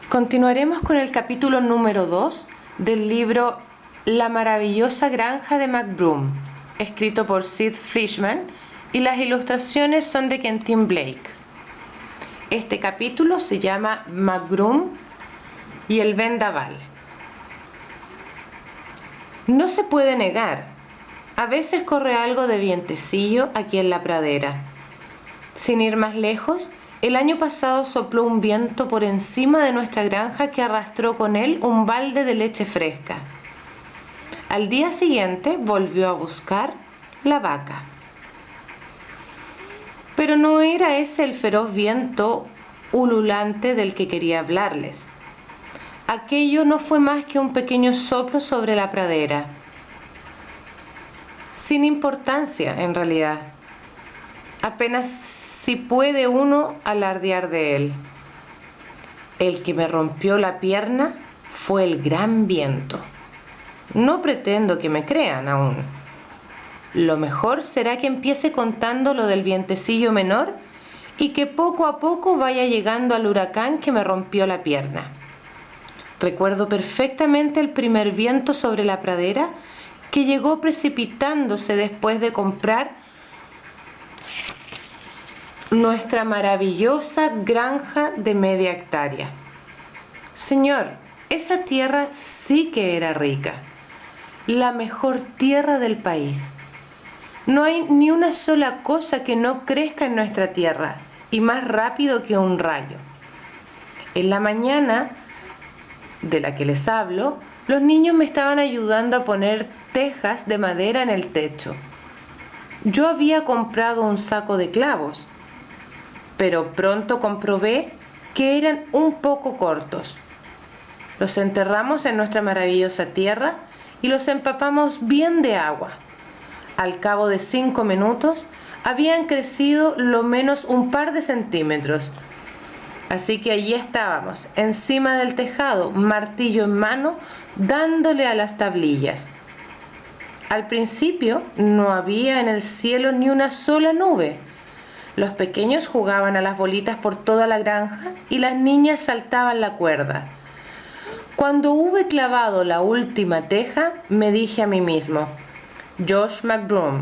Continuaremos con el capítulo número 2 del libro La maravillosa granja de McBroom, escrito por Sid Frischman, y las ilustraciones son de Quentin Blake. Este capítulo se llama McBroom y el vendaval. No se puede negar, a veces corre algo de vientecillo aquí en la pradera. Sin ir más lejos, el año pasado sopló un viento por encima de nuestra granja que arrastró con él un balde de leche fresca. Al día siguiente volvió a buscar la vaca. Pero no era ese el feroz viento ululante del que quería hablarles. Aquello no fue más que un pequeño soplo sobre la pradera, sin importancia en realidad. Apenas si puede uno alardear de él. El que me rompió la pierna fue el gran viento. No pretendo que me crean aún. Lo mejor será que empiece contando lo del vientecillo menor y que poco a poco vaya llegando al huracán que me rompió la pierna. Recuerdo perfectamente el primer viento sobre la pradera que llegó precipitándose después de comprar nuestra maravillosa granja de media hectárea. Señor, esa tierra sí que era rica, la mejor tierra del país. No hay ni una sola cosa que no crezca en nuestra tierra, y más rápido que un rayo. En la mañana de la que les hablo, los niños me estaban ayudando a poner tejas de madera en el techo. Yo había comprado un saco de clavos, pero pronto comprobé que eran un poco cortos. Los enterramos en nuestra maravillosa tierra y los empapamos bien de agua. Al cabo de 5 minutos habían crecido lo menos un par de centímetros. Así que allí estábamos, encima del tejado, martillo en mano, dándole a las tablillas. Al principio no había en el cielo ni una sola nube. Los pequeños jugaban a las bolitas por toda la granja y las niñas saltaban la cuerda. Cuando hube clavado la última teja, me dije a mí mismo: Josh McBroom,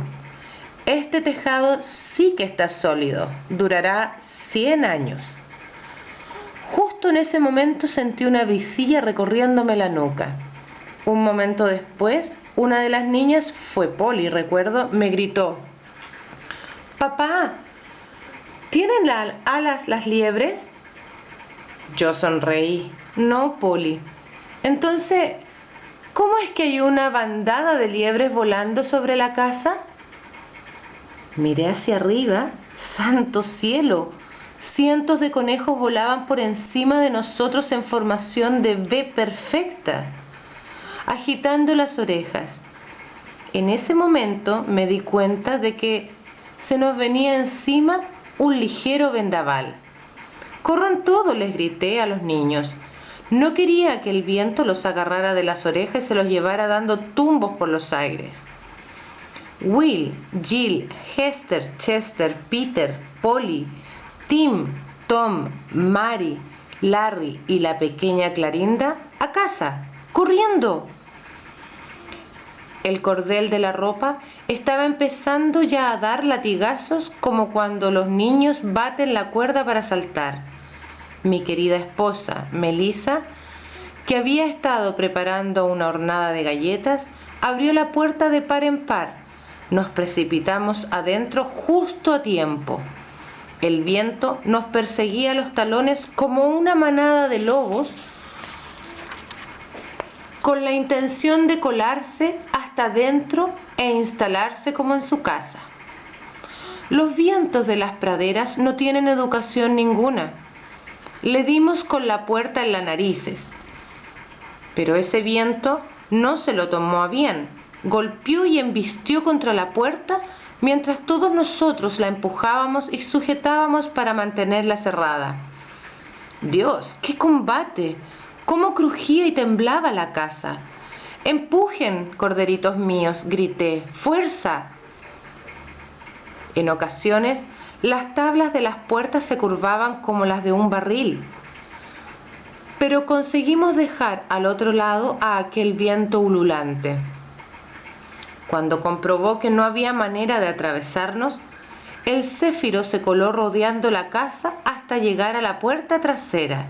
este tejado sí que está sólido, durará 100 años. Justo en ese momento sentí una brisilla recorriéndome la nuca. Un momento después, una de las niñas, fue Polly, recuerdo, me gritó: «Papá, ¿tienen alas las liebres?» Yo sonreí. «No, Polly». «Entonces, ¿cómo es que hay una bandada de liebres volando sobre la casa?» Miré hacia arriba. ¡Santo cielo! Cientos de conejos volaban por encima de nosotros en formación de V perfecta, agitando las orejas. En ese momento me di cuenta de que se nos venía encima un ligero vendaval. «¡Corran todos!», les grité a los niños. No quería que el viento los agarrara de las orejas y se los llevara dando tumbos por los aires. Will, Jill, Hester, Chester, Peter, Polly, Tim, Tom, Mary, Larry y la pequeña Clarinda a casa, corriendo. El cordel de la ropa estaba empezando ya a dar latigazos como cuando los niños baten la cuerda para saltar. Mi querida esposa, Melissa, que había estado preparando una hornada de galletas, abrió la puerta de par en par. Nos precipitamos adentro justo a tiempo. El viento nos perseguía a los talones como una manada de lobos, con la intención de colarse hasta dentro e instalarse como en su casa. Los vientos de las praderas no tienen educación ninguna. Le dimos con la puerta en las narices. Pero ese viento no se lo tomó a bien. Golpeó y embistió contra la puerta mientras todos nosotros la empujábamos y sujetábamos para mantenerla cerrada. ¡Dios, qué combate! ¡Cómo crujía y temblaba la casa! «¡Empujen, corderitos míos!», grité. «¡Fuerza!». En ocasiones, las tablas de las puertas se curvaban como las de un barril. pero conseguimos dejar al otro lado a aquel viento ululante. Cuando comprobó que no había manera de atravesarnos, el céfiro se coló rodeando la casa hasta llegar a la puerta trasera.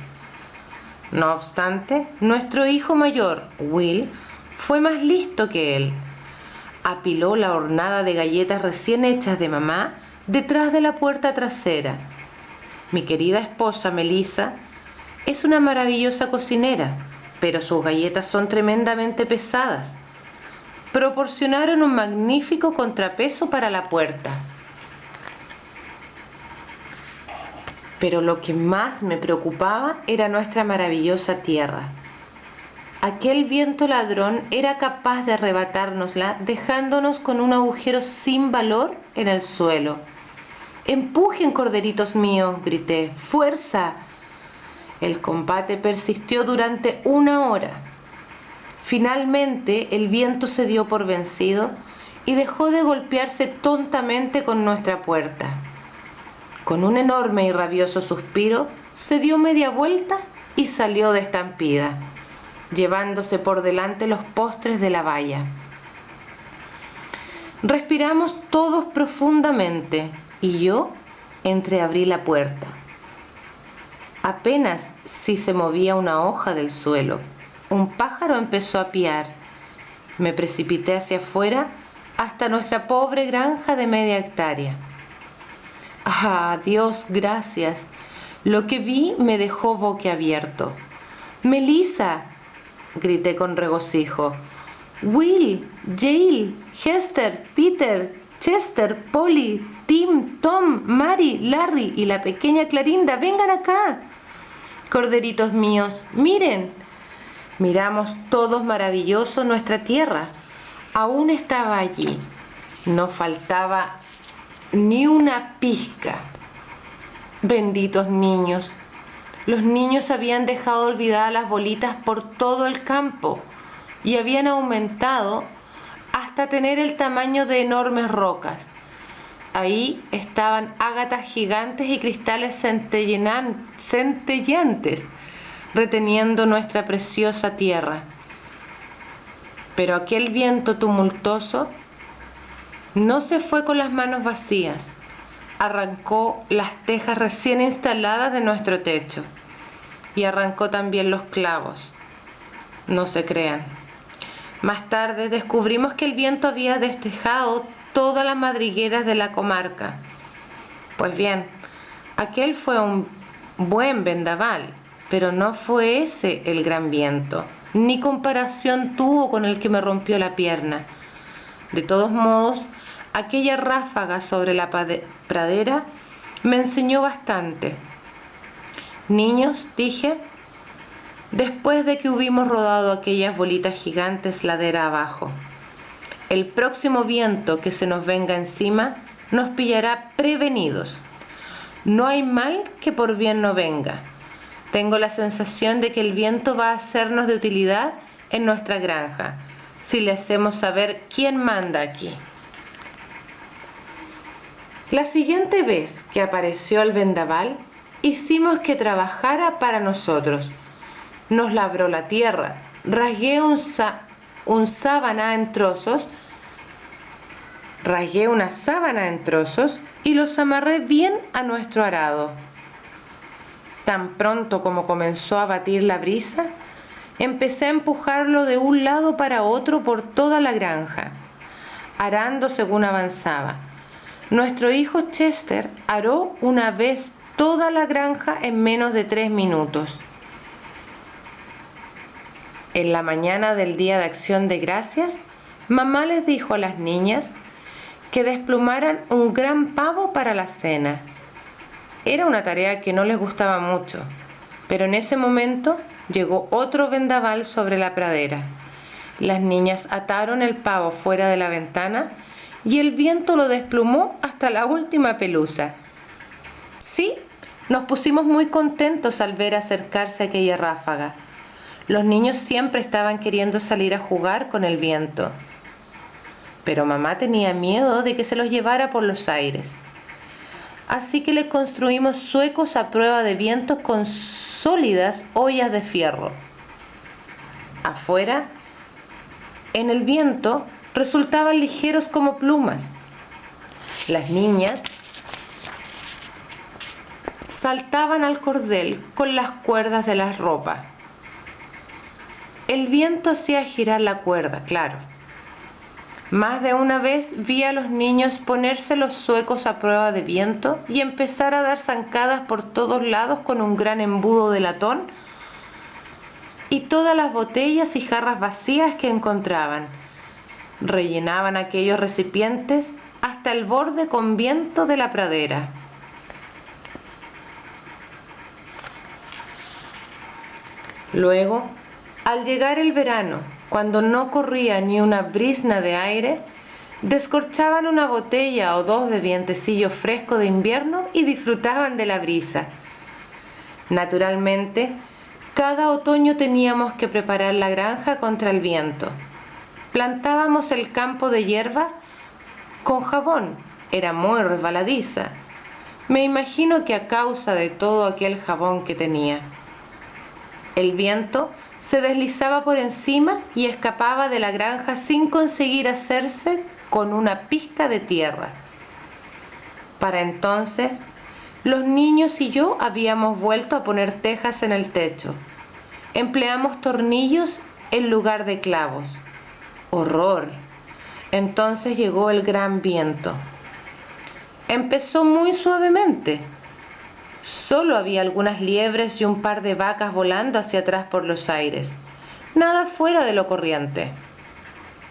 No obstante, nuestro hijo mayor, Will, fue más listo que él. Apiló la hornada de galletas recién hechas de mamá detrás de la puerta trasera. Mi querida esposa, Melissa, es una maravillosa cocinera, pero sus galletas son tremendamente pesadas. Proporcionaron un magnífico contrapeso para la puerta. Pero lo que más me preocupaba era nuestra maravillosa tierra. Aquel viento ladrón era capaz de arrebatárnosla, dejándonos con un agujero sin valor en el suelo. ¡Empujen, corderitos míos!, grité. ¡Fuerza! El combate persistió durante 1 hora. Finalmente el viento se dio por vencido y dejó de golpearse tontamente con nuestra puerta. Con un enorme y rabioso suspiro, se dio media vuelta y salió de estampida, llevándose por delante los postres de la valla. Respiramos todos profundamente y yo entreabrí la puerta. Apenas si se movía una hoja del suelo, un pájaro empezó a piar. Me precipité hacia afuera hasta nuestra pobre granja de media hectárea. ¡Ah, Dios, gracias! Lo que vi me dejó boquiabierto. ¡Melissa!, grité con regocijo. ¡Will, Yale, Hester, Peter, Chester, Polly, Tim, Tom, Mary, Larry y la pequeña Clarinda, vengan acá. Corderitos míos, miren. Miramos todos maravillosos nuestra tierra. Aún estaba allí. No faltaba ni una pizca. Benditos niños. Los niños habían dejado olvidadas las bolitas por todo el campo y habían aumentado hasta tener el tamaño de enormes rocas. Ahí estaban ágatas gigantes y cristales centelleantes, reteniendo nuestra preciosa tierra. Pero aquel viento tumultuoso no se fue con las manos vacías. Arrancó las tejas recién instaladas de nuestro techo y arrancó también los clavos. No se crean. Más tarde descubrimos que el viento había destejado todas las madrigueras de la comarca. Pues bien, aquel fue un buen vendaval, pero no fue ese el gran viento, ni comparación tuvo con el que me rompió la pierna. De todos modos, aquella ráfaga sobre la pradera me enseñó bastante. Niños, dije, después de que hubimos rodado aquellas bolitas gigantes ladera abajo, el próximo viento que se nos venga encima nos pillará prevenidos. No hay mal que por bien no venga. Tengo la sensación de que el viento va a sernos de utilidad en nuestra granja, si le hacemos saber quién manda aquí. La siguiente vez que apareció el vendaval, hicimos que trabajara para nosotros. Nos labró la tierra, rasgué una sábana en trozos y los amarré bien a nuestro arado. Tan pronto como comenzó a batir la brisa, empecé a empujarlo de un lado para otro por toda la granja, arando según avanzaba. Nuestro hijo Chester aró una vez toda la granja en menos de 3 minutos. En la mañana del Día de Acción de Gracias, mamá les dijo a las niñas que desplumaran un gran pavo para la cena. Era una tarea que no les gustaba mucho, pero en ese momento llegó otro vendaval sobre la pradera. Las niñas ataron el pavo fuera de la ventana y el viento lo desplumó hasta la última pelusa. Sí, nos pusimos muy contentos al ver acercarse aquella ráfaga. Los niños siempre estaban queriendo salir a jugar con el viento, pero mamá tenía miedo de que se los llevara por los aires. así que le construimos zuecos a prueba de vientos con sólidas ollas de fierro. Afuera, en el viento, resultaban ligeros como plumas. Las niñas saltaban al cordel con las cuerdas de la ropa. El viento hacía girar la cuerda, claro. Más de una vez vi a los niños ponerse los zuecos a prueba de viento y empezar a dar zancadas por todos lados con un gran embudo de latón y todas las botellas y jarras vacías que encontraban. Rellenaban aquellos recipientes hasta el borde con viento de la pradera. Luego, al llegar el verano, cuando no corría ni una brizna de aire, descorchaban una botella o dos de vientecillo fresco de invierno y disfrutaban de la brisa. Naturalmente, cada otoño teníamos que preparar la granja contra el viento. Plantábamos el campo de hierba con jabón, era muy resbaladiza. Me imagino que a causa de todo aquel jabón que tenía. El viento se deslizaba por encima y escapaba de la granja sin conseguir hacerse con una pizca de tierra. Para entonces, los niños y yo habíamos vuelto a poner tejas en el techo. Empleamos tornillos en lugar de clavos. ¡Horror! Entonces llegó el gran viento. Empezó muy suavemente. Solo había algunas liebres y un par de vacas volando hacia atrás por los aires. Nada fuera de lo corriente.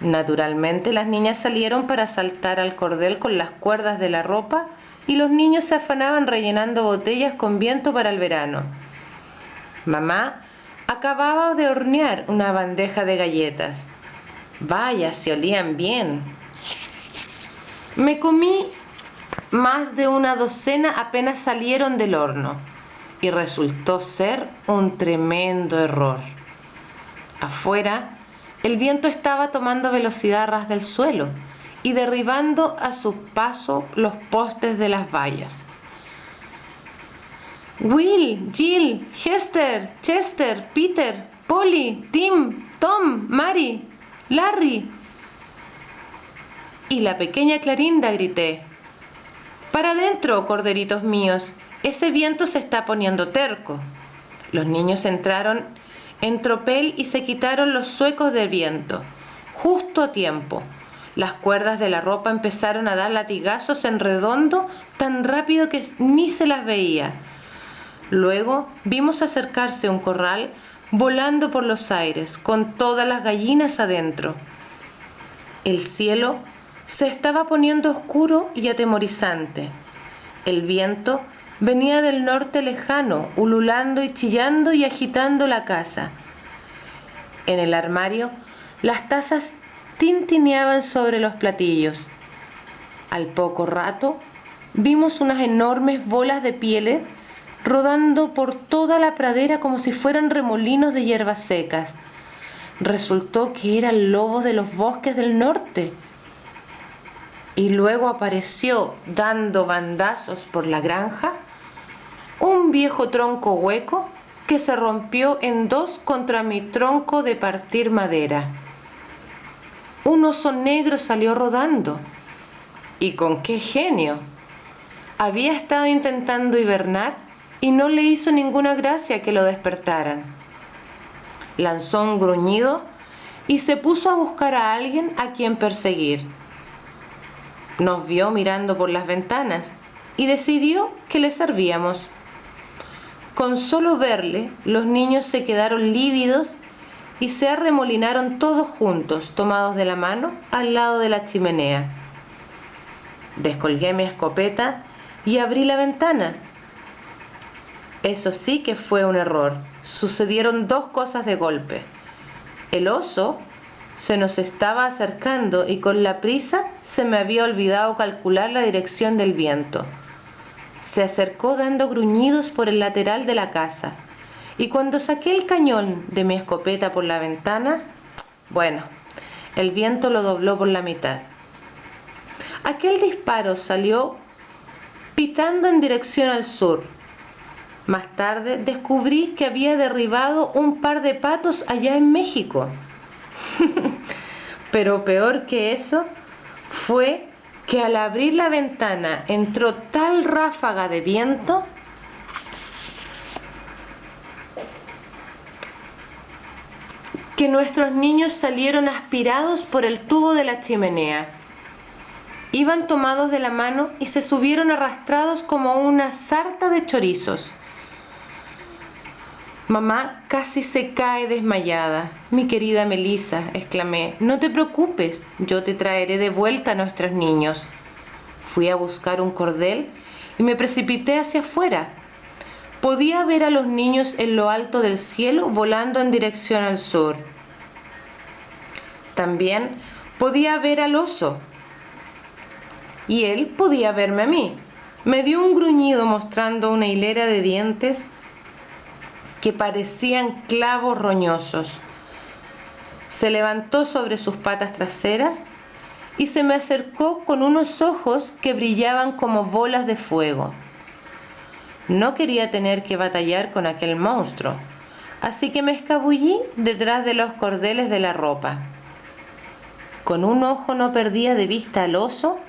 Naturalmente las niñas salieron para saltar al cordel con las cuerdas de la ropa y los niños se afanaban rellenando botellas con viento para el verano. Mamá acababa de hornear una bandeja de galletas. Vaya, se olían bien. Me comí más de una docena apenas salieron del horno y resultó ser un tremendo error. Afuera, el viento estaba tomando velocidad a ras del suelo y derribando a su paso los postes de las vallas. Will, Jill, Hester, Chester, Peter, Polly, Tim, Tom, Mary, Larry y la pequeña Clarinda, grité. ¡Para adentro, corderitos míos! Ese viento se está poniendo terco. Los niños entraron en tropel y se quitaron los zuecos del viento. Justo a tiempo. Las cuerdas de la ropa empezaron a dar latigazos en redondo tan rápido que ni se las veía. Luego vimos acercarse un corral volando por los aires, con todas las gallinas adentro. El cielo se estaba poniendo oscuro y atemorizante. El viento venía del norte lejano, ululando y chillando y agitando la casa. En el armario, las tazas tintineaban sobre los platillos. Al poco rato, vimos unas enormes bolas de pieles rodando por toda la pradera como si fueran remolinos de hierbas secas. Resultó que eran lobos de los bosques del norte. Y luego apareció, dando bandazos por la granja, un viejo tronco hueco que se rompió en dos contra mi tronco de partir madera. Un oso negro salió rodando. ¿Y con qué genio? Había estado intentando hibernar y no le hizo ninguna gracia que lo despertaran. Lanzó un gruñido y se puso a buscar a alguien a quien perseguir. Nos vio mirando por las ventanas y decidió que le servíamos. Con solo verle, los niños se quedaron lívidos y se arremolinaron todos juntos, tomados de la mano, al lado de la chimenea. Descolgué mi escopeta y abrí la ventana. Eso sí que fue un error. Sucedieron dos cosas de golpe. El oso se nos estaba acercando y con la prisa se me había olvidado calcular la dirección del viento. Se acercó dando gruñidos por el lateral de la casa y cuando saqué el cañón de mi escopeta por la ventana, bueno, el viento lo dobló por la mitad. Aquel disparo salió pitando en dirección al sur. Más tarde descubrí que había derribado un par de patos allá en México. Pero peor que eso fue que al abrir la ventana entró tal ráfaga de viento que nuestros niños salieron aspirados por el tubo de la chimenea. Iban tomados de la mano y se subieron arrastrados como una sarta de chorizos. Mamá casi se cae desmayada. Mi querida Melissa, exclamé, no te preocupes, yo te traeré de vuelta a nuestros niños. Fui a buscar un cordel y me precipité hacia afuera. Podía ver a los niños en lo alto del cielo volando en dirección al sur. También podía ver al oso. Y él podía verme a mí. Me dio un gruñido mostrando una hilera de dientes que parecían clavos roñosos. Se levantó sobre sus patas traseras y se me acercó con unos ojos que brillaban como bolas de fuego. No quería tener que batallar con aquel monstruo, así que me escabullí detrás de los cordeles de la ropa. Con un ojo no perdía de vista al oso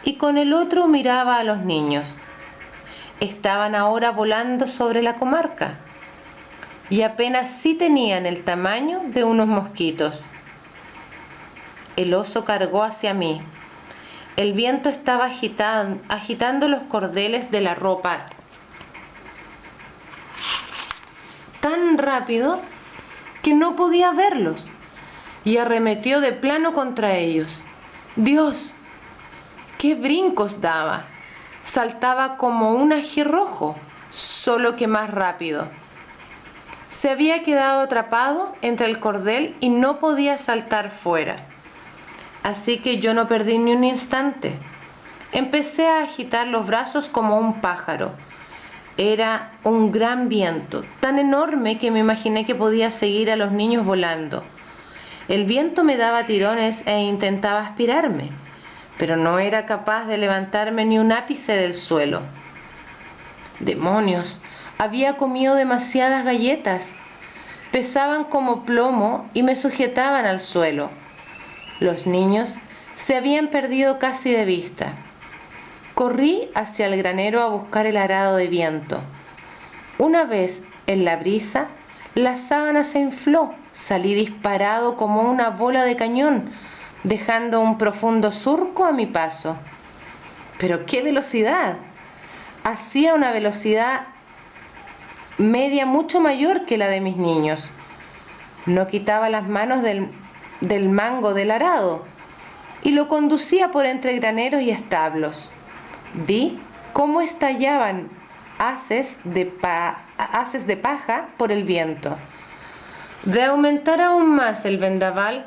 y con el otro miraba a los niños. Estaban ahora volando sobre la comarca y apenas sí tenían el tamaño de unos mosquitos. El oso cargó hacia mí. El viento estaba agitando los cordeles de la ropa tan rápido que no podía verlos y arremetió de plano contra ellos. ¡Dios! ¡Qué brincos daba! Saltaba como un ají rojo, solo que más rápido. Se había quedado atrapado entre el cordel y no podía saltar fuera. Así que yo no perdí ni un instante. Empecé a agitar los brazos como un pájaro. Era un gran viento, tan enorme que me imaginé que podía seguir a los niños volando. El viento me daba tirones e intentaba aspirarme, pero no era capaz de levantarme ni un ápice del suelo. ¡Demonios! Había comido demasiadas galletas. Pesaban como plomo y me sujetaban al suelo. Los niños se habían perdido casi de vista. Corrí hacia el granero a buscar el arado de viento. Una vez en la brisa, la sábana se infló. Salí disparado como una bola de cañón, dejando un profundo surco a mi paso. ¡Pero qué velocidad! Hacía una velocidad media mucho mayor que la de mis niños. No quitaba las manos del mango del arado y lo conducía por entre graneros y establos. Vi cómo estallaban haces de paja por el viento. De aumentar aún más el vendaval,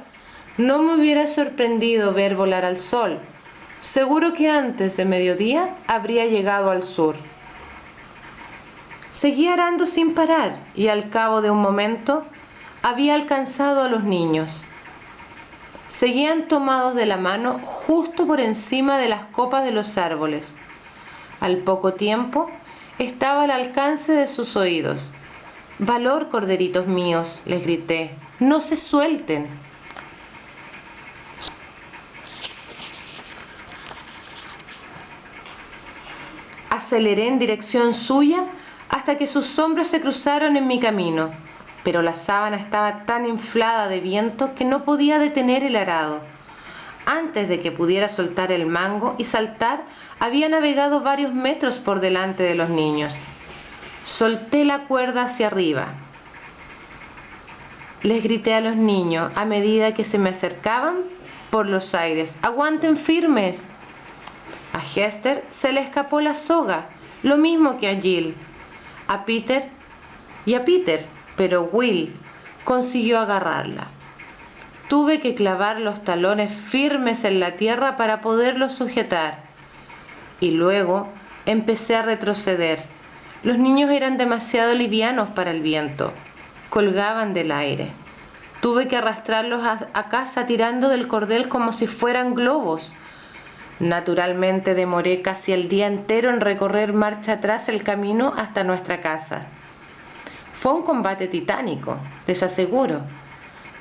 no me hubiera sorprendido ver volar al sol. Seguro que antes de mediodía habría llegado al sur. Seguí arando sin parar y al cabo de un momento había alcanzado a los niños. Seguían tomados de la mano justo por encima de las copas de los árboles. Al poco tiempo estaba al alcance de sus oídos. «Valor, corderitos míos», les grité, «no se suelten». Aceleré en dirección suya hasta que sus sombras se cruzaron en mi camino, pero la sábana estaba tan inflada de viento que no podía detener el arado. Antes de que pudiera soltar el mango y saltar, había navegado varios metros por delante de los niños. Solté la cuerda hacia arriba. Les grité a los niños a medida que se me acercaban por los aires: «¡Aguanten firmes!». A Hester se le escapó la soga, lo mismo que a Jill, a Peter, pero Will consiguió agarrarla. Tuve que clavar los talones firmes en la tierra para poderlos sujetar y luego empecé a retroceder. Los niños eran demasiado livianos para el viento, colgaban del aire. Tuve que arrastrarlos a casa tirando del cordel como si fueran globos. Naturalmente demoré casi el día entero en recorrer marcha atrás el camino hasta nuestra casa. Fue un combate titánico, les aseguro.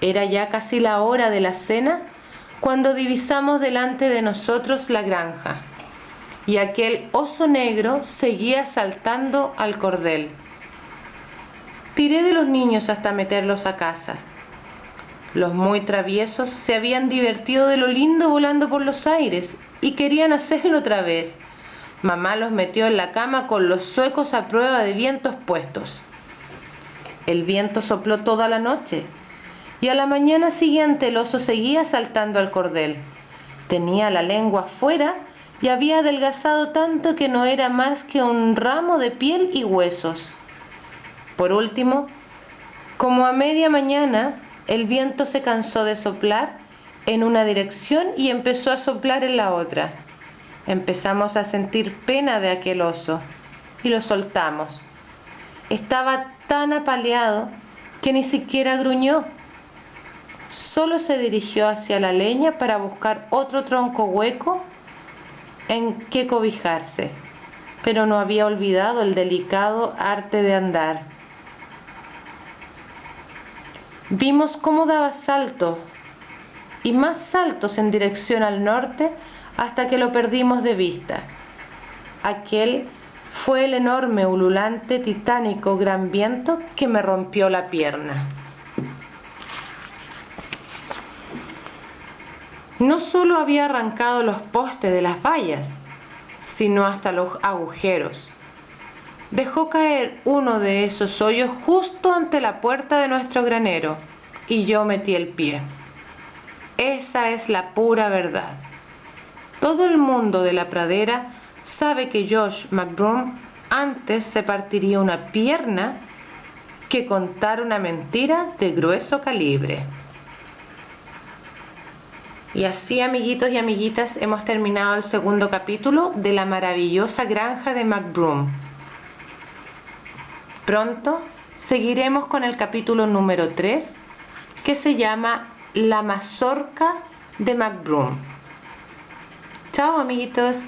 Era ya casi la hora de la cena cuando divisamos delante de nosotros la granja, y aquel oso negro seguía saltando al cordel. Tiré de los niños hasta meterlos a casa. Los muy traviesos se habían divertido de lo lindo volando por los aires y querían hacerlo otra vez. Mamá los metió en la cama con los zuecos a prueba de vientos puestos. El viento sopló toda la noche y a la mañana siguiente el oso seguía saltando al cordel. Tenía la lengua afuera y había adelgazado tanto que no era más que un ramo de piel y huesos. Por último, como a media mañana, el viento se cansó de soplar en una dirección y empezó a soplar en la otra. Empezamos a sentir pena de aquel oso y lo soltamos. Estaba tan apaleado que ni siquiera gruñó. Solo se dirigió hacia la leña para buscar otro tronco hueco en que cobijarse, pero no había olvidado el delicado arte de andar. Vimos cómo daba saltos y más saltos en dirección al norte hasta que lo perdimos de vista. Aquel fue el enorme, ululante, titánico gran viento que me rompió la pierna. No solo había arrancado los postes de las vallas, sino hasta los agujeros. Dejó caer uno de esos hoyos justo ante la puerta de nuestro granero y yo metí el pie. Esa es la pura verdad. Todo el mundo de la pradera sabe que Josh McBroom antes se partiría una pierna que contar una mentira de grueso calibre. Y así, amiguitos y amiguitas, hemos terminado el segundo capítulo de la maravillosa granja de McBroom. Pronto seguiremos con el capítulo número 3, que se llama La mazorca de McBroom. Chao, amiguitos.